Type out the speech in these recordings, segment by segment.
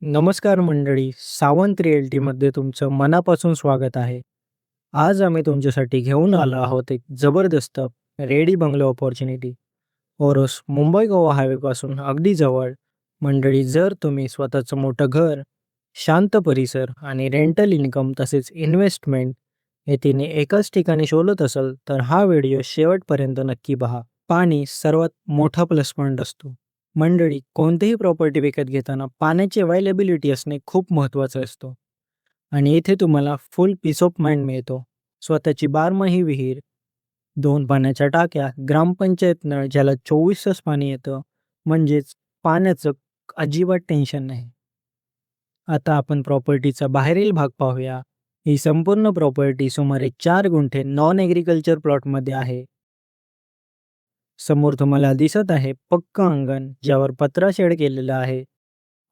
नमस्कार मंडळी, सावंत रिअल्टीमध्ये तुमचं मनापासून स्वागत आहे. आज आम्ही तुमच्यासाठी घेऊन आलो आहोत एक जबरदस्त ready bungalow opportunity. Oros Mumbai Goa हायवेपासून अगदी जवळ. मंडळी, जर तुम्ही स्वतःचं मोठं घर, शांत परिसर आणि रेंटल इन्कम तसेच इन्व्हेस्टमेंट हे तिन्ही एकाच ठिकाणी शोधत असाल तर हा व्हिडिओ शेवटपर्यंत नक्की पहा. पाणी सर्वात मोठा प्लस पॉइंट असतो. मंडळी, कोणतीही प्रॉपर्टी विकत घेताना पाण्याची अवेलेबिलिटी असणे खूप महत्त्वाचं असतं आणि इथे तुम्हाला फुल पीस ऑफ माइंड मिळतो. स्वतःची बारमाही विहीर, 2 पाण्याच्या टाक्या, ग्रामपंचायत नळ ज्याला 24 तास पाणी येतं, म्हणजेच पाण्याचं अजिबात टेन्शन नाही. आता आपण प्रॉपर्टीचा बाहेरील भाग पाहूया. ही संपूर्ण प्रॉपर्टी सुमारे 4 गुंठे नॉन ॲग्रिकल्चर प्लॉटमध्ये आहे. समोर तुम्हाला दिसत आहे पक्कं अंगण ज्यावर पत्रा शेड केलेला आहे.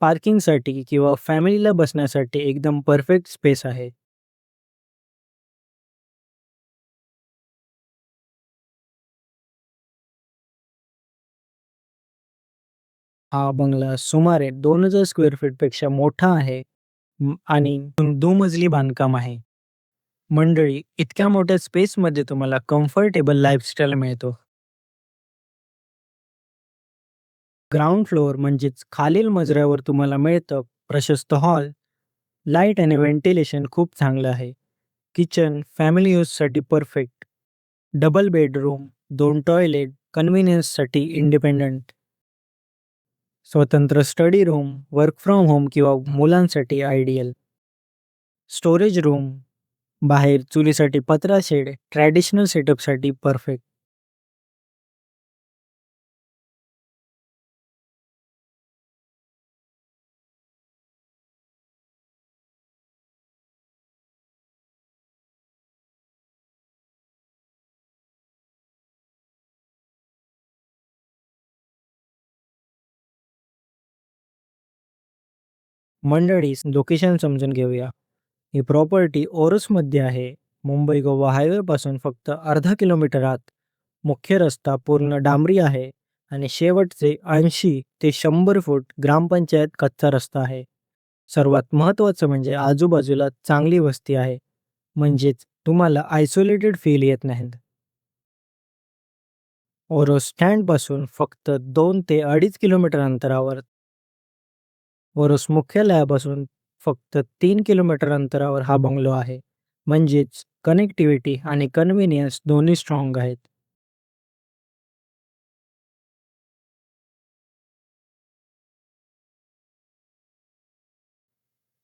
पार्किंगसाठी किंवा फॅमिलीला बसण्यासाठी एकदम परफेक्ट स्पेस आहे. हा बंगला सुमारे 2000 स्क्वेअर फीटपेक्षा मोठा आहे आणि दुमजली बांधकाम आहे. मंडळी, इतक्या मोठ्या स्पेसमध्ये तुम्हाला कम्फर्टेबल लाईफस्टाईल मिळतो. ग्राउंड फ्लोअर म्हणजेच खालील मजल्यावर तुम्हाला मिळतं प्रशस्त हॉल, लाईट आणि व्हेंटिलेशन खूप चांगलं आहे. किचन फॅमिली यूजसाठी परफेक्ट. डबल बेडरूम, 2 टॉयलेट, कन्व्हिनियन्ससाठी इंडिपेंडंट. स्वतंत्र study room, work from home किंवा मुलांसाठी आयडियल. स्टोरेज रूम, बाहेर चुलीसाठी पत्रा शेड, ट्रॅडिशनल सेटअपसाठी परफेक्ट. मंडळी, लोकेशन समजून घेऊया. ही प्रॉपर्टी ओरोसमध्ये आहे. मुंबई गोवा हायवेपासून फक्त अर्धा किलोमीटर आत. मुख्य रस्ता पूर्ण डांबरी आहे आणि शेवटचे 80 ते 100 फूट ग्रामपंचायत कच्चा रस्ता आहे. सर्वात महत्त्वाचं म्हणजे आजूबाजूला चांगली वस्ती आहे. म्हणजेच तुम्हाला आयसोलेटेड फील येत नाही. ओरोस स्टँडपासून फक्त 2 ते 2.5 किलोमीटर अंतरावर. ओरोस मुख्यालयापासून फक्त 3 किलोमीटर अंतरावर हा बंगलो आहे. म्हणजेच कनेक्टिव्हिटी आणि कन्व्हिनियन्स दोन्ही स्ट्रॉंग आहेत.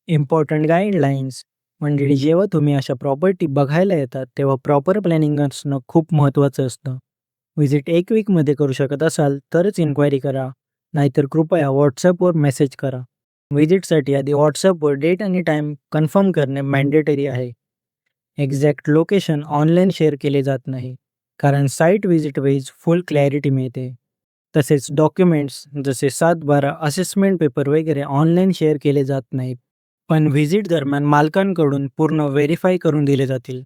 इम्पॉर्टंट गाईडलाईन्स म्हणजे जेव्हा तुम्ही अशा प्रॉपर्टी बघायला येतात तेव्हा प्रॉपर प्लॅनिंग असणं खूप महत्त्वाचं असतं. व्हिजिट 1 वीकमध्ये करू शकत असाल तरच इन्क्वायरी करा, नाहीतर कृपया WhatsAppवर मेसेज करा. व्हिजिटसाठी आधी WhatsAppवर डेट आणि टाईम कन्फर्म करणे मॅन्डेटरी आहे. एक्झॅक्ट लोकेशन ऑनलाईन शेअर केले जात नाही, कारण साईट व्हिजिट वेळीच फुल क्लॅरिटी मिळते. तसेच डॉक्युमेंट्स जसे 7/12 असेसमेंट पेपर वगैरे ऑनलाईन शेअर केले जात नाहीत. पण व्हिजिट दरम्यान मालकांकडून पूर्ण व्हेरिफाय करून दिले जातील.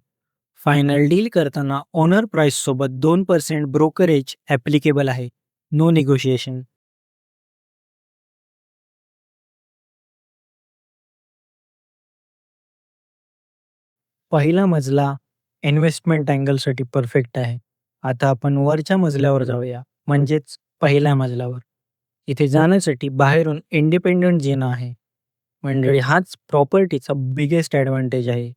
फायनल डील करताना ओनर प्राईससोबत 2% ब्रोकरेज ॲप्लिकेबल आहे. No negotiation. पहिला मजला इन्व्हेस्टमेंट अँगलसाठी परफेक्ट आहे. आता आपण वरच्या मजल्यावर जाऊया, म्हणजेच पहिल्या मजल्यावर. इथे जाण्यासाठी बाहेरून इंडिपेंडंट जिना आहे. मंडळी, हाच प्रॉपर्टीचा बिगेस्ट ॲडव्हांटेज आहे.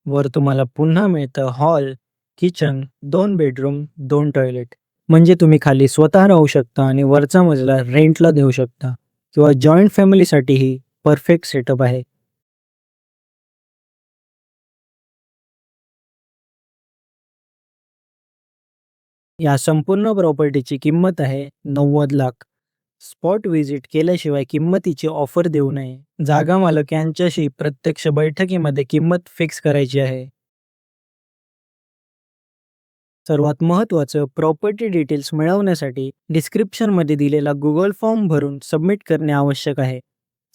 वर तुम्हाला पुन्हा मिळतं हॉल, किचन, 2 बेडरूम, 2 टॉयलेट. म्हणजे तुम्ही खाली स्वतः राहू शकता आणि वरचा मजला रेंटला देऊ शकता किंवा जॉइंट फॅमिलीसाठीही परफेक्ट सेटअप आहे. या संपूर्ण प्रॉपर्टीची किंमत आहे 90 लाख. स्पॉट व्हिजिट केल्याशिवाय किंमतीची ऑफर देऊ नये. जागा मालक यांच्याशी प्रत्यक्ष बैठकीमध्ये किंमत फिक्स करायची आहे. सर्वात महत्त्वाचं, प्रॉपर्टी डिटेल्स मिळवण्यासाठी डिस्क्रिप्शनमध्ये दिलेला Google फॉर्म भरून सबमिट करणे आवश्यक आहे.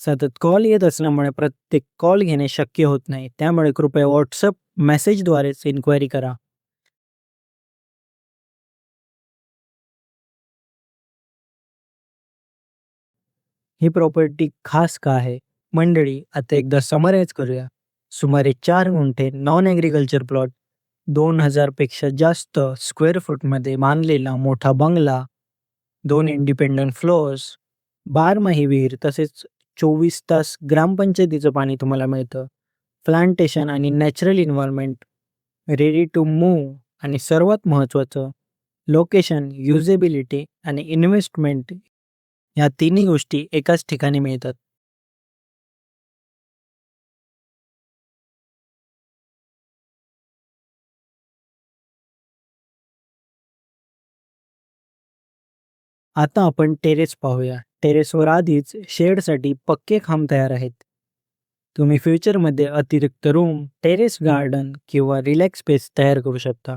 सतत कॉल येत असल्यामुळे प्रत्येक कॉल घेणे शक्य होत नाही. त्यामुळे कृपया WhatsApp मेसेजद्वारेच इन्क्वायरी करा. ही प्रॉपर्टी खास का आहे? मंडळी, आता एकदा समराईज करूया. सुमारे 4 गुंठे नॉन ॲग्रीकल्चर प्लॉट, 2000 पेक्षा जास्त स्क्वेअर फूटमध्ये बांधलेला मोठा बंगला, 2 इंडिपेंडंट फ्लोअर्स, बारमाही विहीर तसेच 24 तास ग्रामपंचायतीचं पाणी तुम्हाला मिळतं. प्लांटेशन आणि natural environment, ready to move आणि सर्वात महत्त्वाचं लोकेशन, युजेबिलिटी आणि इन्व्हेस्टमेंट या तिन्ही गोष्टी एकाच ठिकाणी मिळतात. आता आपण टेरेस पाहूया. टेरेसवर आधीच शेडसाठी पक्के खांब तयार आहेत. तुम्ही फ्युचरमध्ये अतिरिक्त रूम, टेरेस गार्डन किंवा रिलॅक्स स्पेस तयार करू शकता.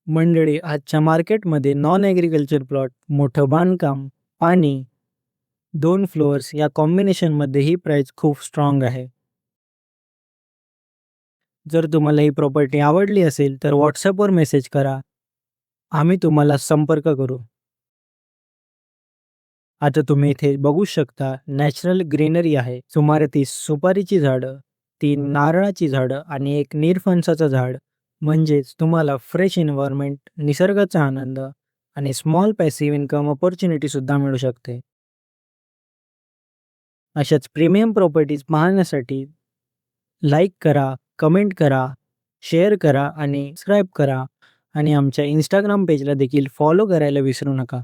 मंडळी, आजच्या मार्केटमध्ये नॉन ॲग्रीकल्चर प्लॉट, मोठं बांधकाम आणि 2 फ्लोअर्स या कॉम्बिनेशनमध्ये ही प्राईस खूप स्ट्राँग आहे. जर तुम्हाला ही प्रॉपर्टी आवडली असेल तर WhatsAppवर मेसेज करा. आम्ही तुम्हाला संपर्क करू. आता तुम्ही इथे बघू शकता नॅचरल ग्रीनरी आहे. सुमारे 30 सुपारीची झाडं, 3 नारळाची झाडं आणि 1 निरफणसाचं झाड. म्हणजेच तुम्हाला फ्रेश एन्व्हायर्नमेंट, निसर्गाचा आनंद आणि स्मॉल पॅसिव्ह इन्कम अपॉर्च्युनिटी सुद्धा मिळू शकते. अशाच प्रीमियम प्रॉपर्टीज पाहण्यासाठी लाईक करा, कमेंट करा, शेअर करा आणि सबस्क्राईब करा आणि आमच्या Instagram पेजला देखील फॉलो करायला विसरू नका.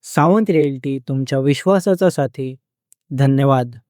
सावंत रिअल्टी तुमच्या विश्वासाचा साथी. धन्यवाद.